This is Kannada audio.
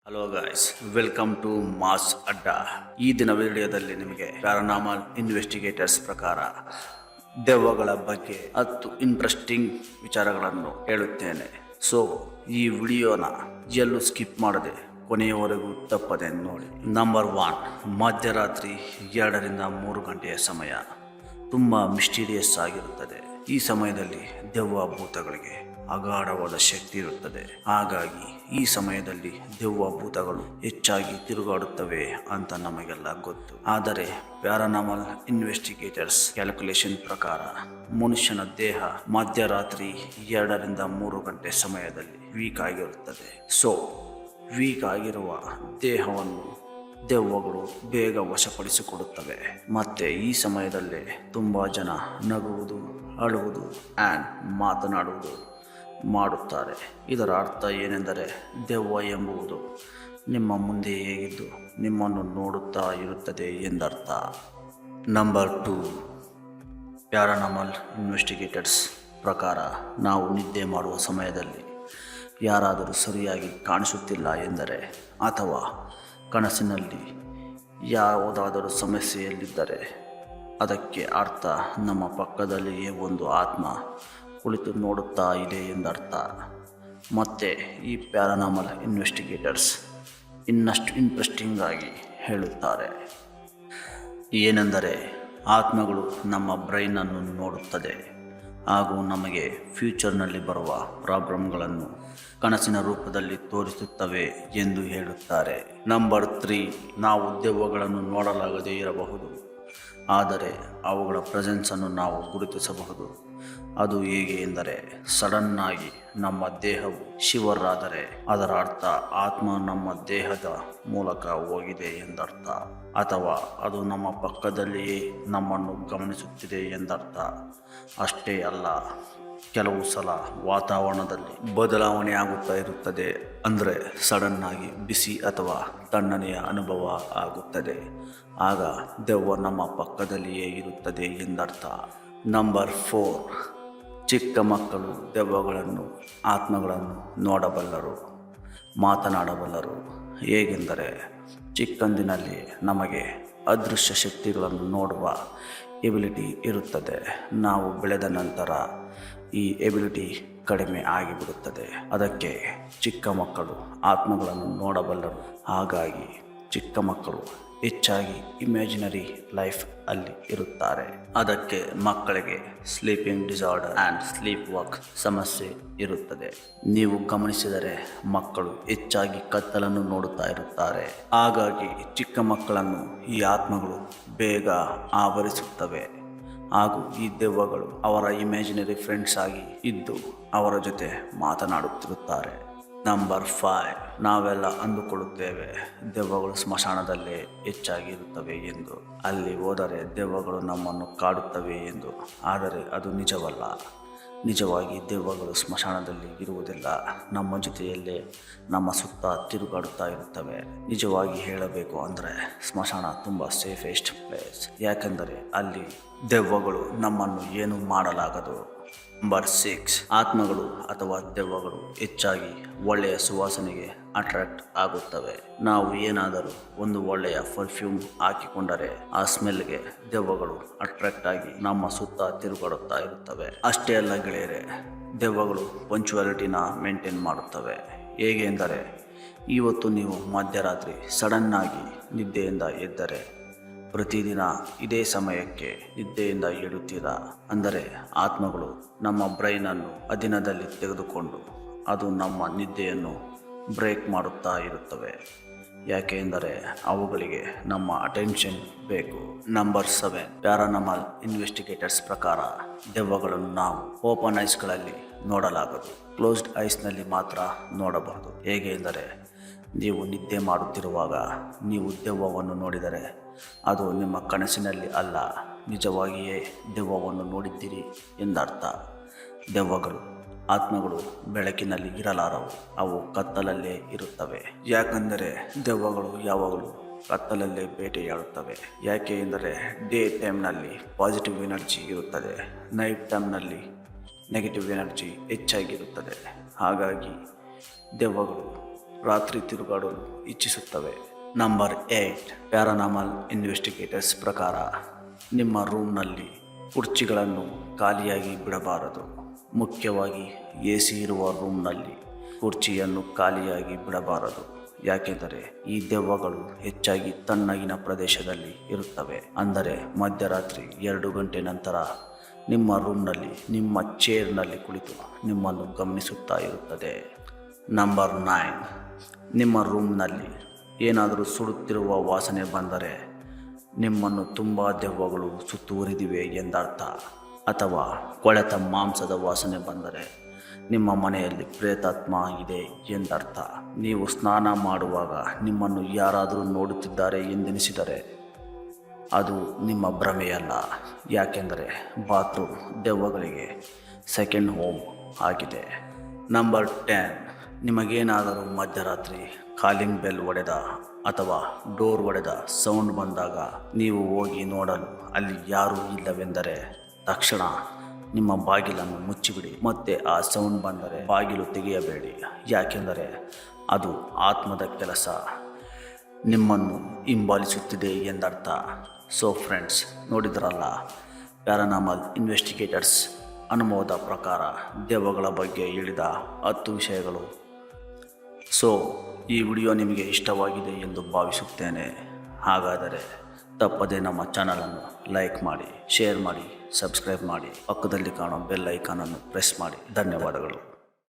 Hello guys, welcome to mass Adda. ಈ ದಿನ ವಿಡಿಯೋದಲ್ಲಿ ನಿಮಗೆ ಪ್ಯಾರಾನಾರ್ಮಲ್ ಇನ್ವೆಸ್ಟಿಗೇಟರ್ಸ್ ಪ್ರಕಾರ ದೆವ್ವಗಳ ಬಗ್ಗೆ 10 ಇಂಟ್ರೆಸ್ಟಿಂಗ್ ವಿಚಾರಗಳನ್ನು ಹೇಳುತ್ತೇನೆ. ಸೊ ಈ ವಿಡಿಯೋನ ಎಲ್ಲೂ ಸ್ಕಿಪ್ ಮಾಡದೆ ಕೊನೆಯವರೆಗೂ ತಪ್ಪದೆ ನೋಡಿ. ನಂಬರ್ 1, ಮಧ್ಯರಾತ್ರಿ 2ರಿಂದ 3 ಗಂಟೆಯ ಸಮಯ ತುಂಬ ಮಿಸ್ಟೀರಿಯಸ್ ಆಗಿರುತ್ತದೆ. ಈ ಸಮಯದಲ್ಲಿ ದೆವ್ವ ಭೂತಗಳಿಗೆ ಅಗಾಢವಾದ ಶಕ್ತಿ ಇರುತ್ತದೆ. ಹಾಗಾಗಿ ಈ ಸಮಯದಲ್ಲಿ ದೆವ್ವ ಭೂತಗಳು ಹೆಚ್ಚಾಗಿ ತಿರುಗಾಡುತ್ತವೆ ಅಂತ ನಮಗೆಲ್ಲ ಗೊತ್ತು. ಆದರೆ ಪ್ಯಾರಾನಾರ್ಮಲ್ ಇನ್ವೆಸ್ಟಿಗೇಟರ್ಸ್ ಕ್ಯಾಲ್ಕುಲೇಷನ್ ಪ್ರಕಾರ ಮನುಷ್ಯನ ದೇಹ ಮಧ್ಯರಾತ್ರಿ 2ರಿಂದ 3 ಗಂಟೆ ಸಮಯದಲ್ಲಿ ವೀಕ್ ಆಗಿರುತ್ತದೆ. ಸೊ ವೀಕ್ ಆಗಿರುವ ದೇಹವನ್ನು ದೆವ್ವಗಳು ಬೇಗ ವಶಪಡಿಸಿಕೊಡುತ್ತವೆ. ಮತ್ತೆ ಈ ಸಮಯದಲ್ಲೇ ತುಂಬ ಜನ ನಗುವುದು, ಅಳುವುದು ಆ್ಯಂಡ್ ಮಾತನಾಡುವುದು ಮಾಡುತ್ತಾರೆ. ಇದರ ಅರ್ಥ ಏನೆಂದರೆ ದೆವ್ವ ಎಂಬುದು ನಿಮ್ಮ ಮುಂದೆ ಹೇಗಿದ್ದು ನಿಮ್ಮನ್ನು ನೋಡುತ್ತಾ ಇರುತ್ತದೆ ಎಂದರ್ಥ. ನಂಬರ್ 2, ಪ್ಯಾರಾನಾರ್ಮಲ್ ಇನ್ವೆಸ್ಟಿಗೇಟರ್ಸ್ ಪ್ರಕಾರ ನಾವು ನಿದ್ದೆ ಮಾಡುವ ಸಮಯದಲ್ಲಿ ಯಾರಾದರೂ ಸರಿಯಾಗಿ ಕಾಣಿಸುತ್ತಿಲ್ಲ ಎಂದರೆ ಅಥವಾ ಕನಸಿನಲ್ಲಿ ಯಾವುದಾದರೂ ಸಮಸ್ಯೆಯಲ್ಲಿದ್ದರೆ ಅದಕ್ಕೆ ಅರ್ಥ ನಮ್ಮ ಪಕ್ಕದಲ್ಲಿಯೇ ಒಂದು ಆತ್ಮ ಕುಳಿತು ನೋಡುತ್ತಾ ಇದೆ ಎಂದರ್ಥ. ಮತ್ತು ಈ ಪ್ಯಾರಾನಾರ್ಮಲ್ ಇನ್ವೆಸ್ಟಿಗೇಟರ್ಸ್ ಇನ್ನಷ್ಟು ಇಂಟ್ರೆಸ್ಟಿಂಗ್ ಆಗಿ ಹೇಳುತ್ತಾರೆ. ಏನೆಂದರೆ ಆತ್ಮಗಳು ನಮ್ಮ ಬ್ರೈನನ್ನು ನೋಡುತ್ತದೆ ಹಾಗೂ ನಮಗೆ ಫ್ಯೂಚರ್ನಲ್ಲಿ ಬರುವ ಪ್ರಾಬ್ಲಮ್ಗಳನ್ನು ಕನಸಿನ ರೂಪದಲ್ಲಿ ತೋರಿಸುತ್ತವೆ ಎಂದು ಹೇಳುತ್ತಾರೆ. ನಂಬರ್ 3, ನಾವು ದೆವ್ವಗಳನ್ನು ನೋಡಲಾಗದೇ ಇರಬಹುದು, ಆದರೆ ಅವುಗಳ ಪ್ರೆಸೆನ್ಸನ್ನು ನಾವು ಗುರುತಿಸಬಹುದು. ಅದು ಹೇಗೆ ಎಂದರೆ ಸಡನ್ನಾಗಿ ನಮ್ಮ ದೇಹವು ಶಿವರ್ ಆದರೆ ಅದರ ಅರ್ಥ ಆತ್ಮ ನಮ್ಮ ದೇಹದ ಮೂಲಕ ಹೋಗಿದೆ ಎಂದರ್ಥ, ಅಥವಾ ಅದು ನಮ್ಮ ಪಕ್ಕದಲ್ಲಿಯೇ ನಮ್ಮನ್ನು ಗಮನಿಸುತ್ತಿದೆ ಎಂದರ್ಥ. ಅಷ್ಟೇ ಅಲ್ಲ, ಕೆಲವು ಸಲ ವಾತಾವರಣದಲ್ಲಿ ಬದಲಾವಣೆ ಆಗುತ್ತಾ ಇರುತ್ತದೆ. ಅಂದರೆ ಸಡನ್ನಾಗಿ ಬಿಸಿ ಅಥವಾ ತಣ್ಣನೆಯ ಅನುಭವ ಆಗುತ್ತದೆ. ಆಗ ದೆವ್ವ ನಮ್ಮ ಪಕ್ಕದಲ್ಲಿಯೇ ಇರುತ್ತದೆ ಎಂದರ್ಥ. ನಂಬರ್ 4, ಚಿಕ್ಕ ಮಕ್ಕಳು ದೆವ್ವಗಳನ್ನು, ಆತ್ಮಗಳನ್ನು ನೋಡಬಲ್ಲರು, ಮಾತನಾಡಬಲ್ಲರು. ಹೇಗೆಂದರೆ ಚಿಕ್ಕಂದಿನಲ್ಲಿ ನಮಗೆ ಅದೃಶ್ಯ ಶಕ್ತಿಗಳನ್ನು ನೋಡುವ ಎಬಿಲಿಟಿ ಇರುತ್ತದೆ. ನಾವು ಬೆಳೆದ ನಂತರ ಈ ಎಬಿಲಿಟಿ ಕಡಿಮೆ ಆಗಿಬಿಡುತ್ತದೆ. ಅದಕ್ಕೆ ಚಿಕ್ಕ ಮಕ್ಕಳು ಆತ್ಮಗಳನ್ನು ನೋಡಬಲ್ಲರು. ಹಾಗಾಗಿ ಚಿಕ್ಕ ಮಕ್ಕಳು ಹೆಚ್ಚಾಗಿ ಇಮ್ಯಾಜಿನರಿ ಲೈಫ್ ಅಲ್ಲಿ ಇರುತ್ತಾರೆ. ಅದಕ್ಕೆ ಮಕ್ಕಳಿಗೆ sleeping disorder and sleep walk ಸಮಸ್ಯೆ ಇರುತ್ತದೆ. ನೀವು ಗಮನಿಸಿದರೆ ಮಕ್ಕಳು ಹೆಚ್ಚಾಗಿ ಕತ್ತಲನ್ನು ನೋಡುತ್ತಾ ಇರುತ್ತಾರೆ. ಹಾಗಾಗಿ ಚಿಕ್ಕ ಮಕ್ಕಳನ್ನು ಈ ಆತ್ಮಗಳು ಬೇಗ ಆವರಿಸುತ್ತವೆ ಹಾಗೂ ಈ ದೆವ್ವಗಳು ಅವರ ಇಮ್ಯಾಜಿನರಿ ಫ್ರೆಂಡ್ಸ್ ಆಗಿ ಇದ್ದು ಅವರ ಜೊತೆ ಮಾತನಾಡುತ್ತಿರುತ್ತಾರೆ. ನಂಬರ್ 5, ನಾವೆಲ್ಲ ಅಂದುಕೊಳ್ಳುತ್ತೇವೆ ದೆವ್ವಗಳು ಸ್ಮಶಾನದಲ್ಲೇ ಹೆಚ್ಚಾಗಿ ಇರುತ್ತವೆ ಎಂದು. ಅಲ್ಲಿ ಹೋದರೆ ದೆವ್ವಗಳು ನಮ್ಮನ್ನು ಕಾಡುತ್ತವೆ ಎಂದು. ಆದರೆ ಅದು ನಿಜವಲ್ಲ. ನಿಜವಾಗಿ ದೆವ್ವಗಳು ಸ್ಮಶಾನದಲ್ಲಿ ಇರುವುದಿಲ್ಲ. ನಮ್ಮ ಜೊತೆಯಲ್ಲೇ ನಮ್ಮ ಸುತ್ತ ತಿರುಗಾಡುತ್ತಾ ಇರುತ್ತವೆ. ನಿಜವಾಗಿ ಹೇಳಬೇಕು ಅಂದರೆ ಸ್ಮಶಾನ ತುಂಬ ಸೇಫೆಸ್ಟ್ ಪ್ಲೇಸ್. ಯಾಕೆಂದರೆ ಅಲ್ಲಿ ದೆವ್ವಗಳು ನಮ್ಮನ್ನು ಏನು ಮಾಡಲಾಗದು. ನಂಬರ್ 6, ಆತ್ಮಗಳು ಅಥವಾ ದೆವ್ವಗಳು ಹೆಚ್ಚಾಗಿ ಒಳ್ಳೆಯ ಸುವಾಸನೆಗೆ ಅಟ್ರಾಕ್ಟ್ ಆಗುತ್ತವೆ. ನಾವು ಏನಾದರೂ ಒಂದು ಒಳ್ಳೆಯ ಪರ್ಫ್ಯೂಮ್ ಹಾಕಿಕೊಂಡರೆ ಆ ಸ್ಮೆಲ್ಗೆ ದೆವ್ವಗಳು ಅಟ್ರಾಕ್ಟ್ ಆಗಿ ನಮ್ಮ ಸುತ್ತ ತಿರುಗಾಡುತ್ತಾ ಇರುತ್ತವೆ. ಅಷ್ಟೇ ಅಲ್ಲ ಗೆಳೆಯರೆ, ದೆವ್ವಗಳು ಪಂಕ್ಚುಯಾಲಿಟಿನ ಮೇಂಟೈನ್ ಮಾಡುತ್ತವೆ. ಹೇಗೆ ಎಂದರೆ ಇವತ್ತು ನೀವು ಮಧ್ಯರಾತ್ರಿ ಸಡನ್ನಾಗಿ ನಿದ್ದೆಯಿಂದ ಎದ್ದರೆ ಪ್ರತಿದಿನ ಇದೇ ಸಮಯಕ್ಕೆ ನಿದ್ದೆಯಿಂದ ಏಳುತ್ತೀರಾ ಅಂದರೆ ಅತ್ಮಗಳು ನಮ್ಮ ಬ್ರೈನನ್ನು ಅಧೀನದಲ್ಲಿ ತೆಗೆದುಕೊಂಡು ಅದು ನಮ್ಮ ನಿದ್ದೆಯನ್ನು ಬ್ರೇಕ್ ಮಾಡುತ್ತಾ ಇರುತ್ತವೆ. ಯಾಕೆ ಎಂದರೆ ಅವುಗಳಿಗೆ ನಮ್ಮ ಅಟೆನ್ಷನ್ ಬೇಕು. ನಂಬರ್ 7, ಪ್ಯಾರಾನಾರ್ಮಲ್ ಇನ್ವೆಸ್ಟಿಗೇಟರ್ಸ್ ಪ್ರಕಾರ ದೆವ್ವಗಳನ್ನು ನಾವು ಓಪನ್ ಐಸ್ಗಳಲ್ಲಿ ನೋಡಲಾಗದು, ಕ್ಲೋಸ್ಡ್ ಐಸ್ನಲ್ಲಿ ಮಾತ್ರ ನೋಡಬಹುದು. ಹೇಗೆ ಎಂದರೆ ನೀವು ನಿದ್ದೆ ಮಾಡುತ್ತಿರುವಾಗ ನೀವು ದೆವ್ವವನ್ನು ನೋಡಿದರೆ ಅದು ನಿಮ್ಮ ಕನಸಿನಲ್ಲಿ ಅಲ್ಲ, ನಿಜವಾಗಿಯೇ ದೆವ್ವವನ್ನು ನೋಡಿದ್ದೀರಿ ಎಂದರ್ಥ. ದೆವ್ವಗಳು, ಆತ್ಮಗಳು ಬೆಳಕಿನಲ್ಲಿ ಇರಲಾರವು, ಅವು ಕತ್ತಲಲ್ಲೇ ಇರುತ್ತವೆ. ಯಾಕೆಂದರೆ ದೆವ್ವಗಳು ಯಾವಾಗಲೂ ಕತ್ತಲಲ್ಲೇ ಬೇಟೆಯಾಡುತ್ತವೆ. ಯಾಕೆ ಎಂದರೆ ಡೇ ಟೈಮ್ನಲ್ಲಿ ಪಾಸಿಟಿವ್ ಎನರ್ಜಿ ಇರುತ್ತದೆ, ನೈಟ್ ಟೈಮ್ನಲ್ಲಿ ನೆಗೆಟಿವ್ ಎನರ್ಜಿ ಹೆಚ್ಚಾಗಿರುತ್ತದೆ. ಹಾಗಾಗಿ ದೆವ್ವಗಳು ರಾತ್ರಿ ತಿರುಗಾಡಲು ಇಚ್ಛಿಸುತ್ತವೆ. ನಂಬರ್ 8, ಪ್ಯಾರಾನಾರ್ಮಲ್ ಇನ್ವೆಸ್ಟಿಗೇಟರ್ಸ್ ಪ್ರಕಾರ ನಿಮ್ಮ ರೂಮ್ನಲ್ಲಿ ಕುರ್ಚಿಗಳನ್ನು ಖಾಲಿಯಾಗಿ ಬಿಡಬಾರದು. ಮುಖ್ಯವಾಗಿ AC ಇರುವ ರೂಮ್ನಲ್ಲಿ ಕುರ್ಚಿಯನ್ನು ಖಾಲಿಯಾಗಿ ಬಿಡಬಾರದು. ಯಾಕೆಂದರೆ ಈ ದೆವ್ವಗಳು ಹೆಚ್ಚಾಗಿ ತಣ್ಣಗಿನ ಪ್ರದೇಶದಲ್ಲಿ ಇರುತ್ತವೆ. ಅಂದರೆ ಮಧ್ಯರಾತ್ರಿ 2 ಗಂಟೆ ನಂತರ ನಿಮ್ಮ ರೂಮ್ನಲ್ಲಿ ನಿಮ್ಮ ಚೇರ್ನಲ್ಲಿ ಕುಳಿತು ನಿಮ್ಮನ್ನು ಗಮನಿಸುತ್ತಾ ಇರುತ್ತದೆ. ನಂಬರ್ 9, ನಿಮ್ಮ ರೂಮ್ನಲ್ಲಿ ಏನಾದರೂ ಸುಡುತ್ತಿರುವ ವಾಸನೆ ಬಂದರೆ ನಿಮ್ಮನ್ನು ತುಂಬ ದೆವ್ವಗಳು ಸುತ್ತುವರಿದಿವೆ ಎಂದರ್ಥ. ಅಥವಾ ಕೊಳೆತ ಮಾಂಸದ ವಾಸನೆ ಬಂದರೆ ನಿಮ್ಮ ಮನೆಯಲ್ಲಿ ಪ್ರೇತಾತ್ಮ ಇದೆ ಎಂದರ್ಥ. ನೀವು ಸ್ನಾನ ಮಾಡುವಾಗ ನಿಮ್ಮನ್ನು ಯಾರಾದರೂ ನೋಡುತ್ತಿದ್ದಾರೆ ಎಂದೆನಿಸಿದರೆ ಅದು ನಿಮ್ಮ ಭ್ರಮೆಯಲ್ಲ. ಯಾಕೆಂದರೆ ಬಾತ್ರೂಮ್ ದೆವ್ವಗಳಿಗೆ ಸೆಕೆಂಡ್ ಹೋಮ್ ಆಗಿದೆ. ನಂಬರ್ 10, ನಿಮಗೇನಾದರೂ ಮಧ್ಯರಾತ್ರಿ ಕಾಲಿಂಗ್ ಬೆಲ್ ಹೊಡೆದ ಅಥವಾ ಡೋರ್ ಹೊಡೆದ ಸೌಂಡ್ ಬಂದಾಗ ನೀವು ಹೋಗಿ ನೋಡಲು ಅಲ್ಲಿ ಯಾರೂ ಇಲ್ಲವೆಂದರೆ ತಕ್ಷಣ ನಿಮ್ಮ ಬಾಗಿಲನ್ನು ಮುಚ್ಚಿಬಿಡಿ. ಮತ್ತೆ ಆ ಸೌಂಡ್ ಬಂದರೆ ಬಾಗಿಲು ತೆಗೆಯಬೇಡಿ. ಯಾಕೆಂದರೆ ಅದು ಆತ್ಮದ ಕೆಲಸ ನಿಮ್ಮನ್ನು ಹಿಂಬಾಲಿಸುತ್ತಿದೆ ಎಂದರ್ಥ. ಸೊ ಫ್ರೆಂಡ್ಸ್, ನೋಡಿದ್ರಲ್ಲ, ಪ್ಯಾರಾನಾರ್ಮಲ್ ಇನ್ವೆಸ್ಟಿಗೇಟರ್ಸ್ ಅನುಭವದ ಪ್ರಕಾರ ದೆವ್ವಗಳ ಬಗ್ಗೆ ಹೇಳಿದ 10 ವಿಷಯಗಳು. ಸೊ ಈ ವಿಡಿಯೋ ನಿಮಗೆ ಇಷ್ಟವಾಗಿದೆ ಎಂದು ಭಾವಿಸುತ್ತೇನೆ. ಹಾಗಾದರೆ ತಪ್ಪದೆ ನಮ್ಮ ಚಾನಲನ್ನು ಲೈಕ್ ಮಾಡಿ, ಶೇರ್ ಮಾಡಿ, ಸಬ್ಸ್ಕ್ರೈಬ್ ಮಾಡಿ, ಪಕ್ಕದಲ್ಲಿ ಕಾಣೋ ಬೆಲ್ ಐಕಾನನ್ನು ಪ್ರೆಸ್ ಮಾಡಿ. ಧನ್ಯವಾದಗಳು.